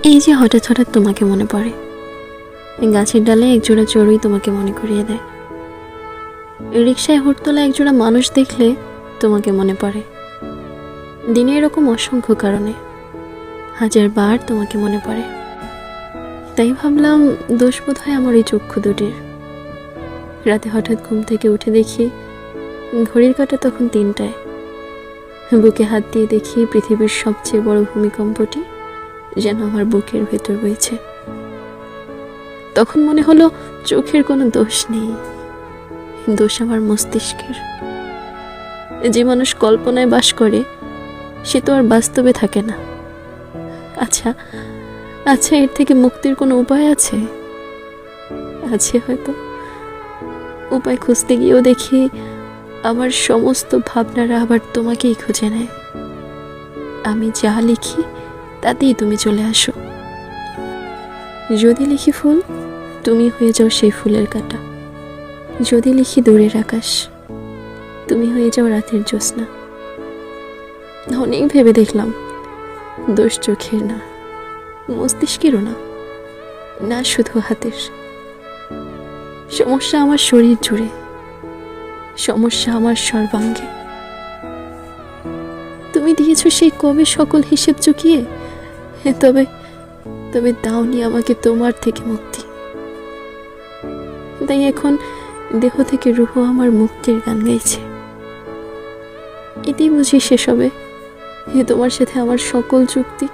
এই যে হঠাৎ হঠাৎ তোমাকে মনে পড়ে, গাছের ডালে একজোড়া চড়ুই তোমাকে মনে করিয়ে দেয়, রিকশায় হুড়তলা একজোড়া মানুষ দেখলে তোমাকে মনে পড়ে। দিনে এরকম অসংখ্য কারণে হাজারবার তোমাকে মনে পড়ে। তাই ভাবলাম দোষ বোধ হয় আমার এই চক্ষু দুটির। রাতে হঠাৎ ঘুম থেকে উঠে দেখি ঘড়ির কাঁটা তখন 3টায়। বুকে হাত দিয়ে দেখি পৃথিবীর সবচেয়ে বড় ভূমিকম্পটি যেন আমার বুকের ভেতর বইছে। তখন মনে হলো চোখের কোনো দোষ নেই, দোষ আমার মস্তিষ্কের। যে মানুষ কল্পনায় বাস করে সে তো আর বাস্তবে থাকে না। আচ্ছা আচ্ছা, এর থেকে মুক্তির কোনো উপায় আছে? আছে হয়তো। উপায় খুঁজতে গিয়েও দেখি আমার সমস্ত ভাবনারা আবার তোমাকেই খুঁজে নেয়। আমি যা লিখি তাতেই তুমি চলে আসো। যদি লিখি ফুল, তুমি হয়ে যাও সেই ফুলের কাঁটা। যদি লিখি দূরের আকাশ, তুমি হয়ে যাও রাতের জ্যোৎস্না। অনেক ভেবে দেখলাম, দোষ চোখের না, মস্তিষ্কেরও না, না শুধু হাতের। সমস্যা আমার শরীর জুড়ে, সমস্যা আমার সর্বাঙ্গে। তুমি দিয়েছো সেই কবে সকল হিসেব চুকিয়ে, তবে তবে দাওনি আমাকে তোমার থেকে মুক্তি। তাই এখন দেহ থেকে রুহ আমার মুক্তির গান গাইছে। এটি বুঝি শেষ হবে তোমার সাথে আমার সকল চুক্তি।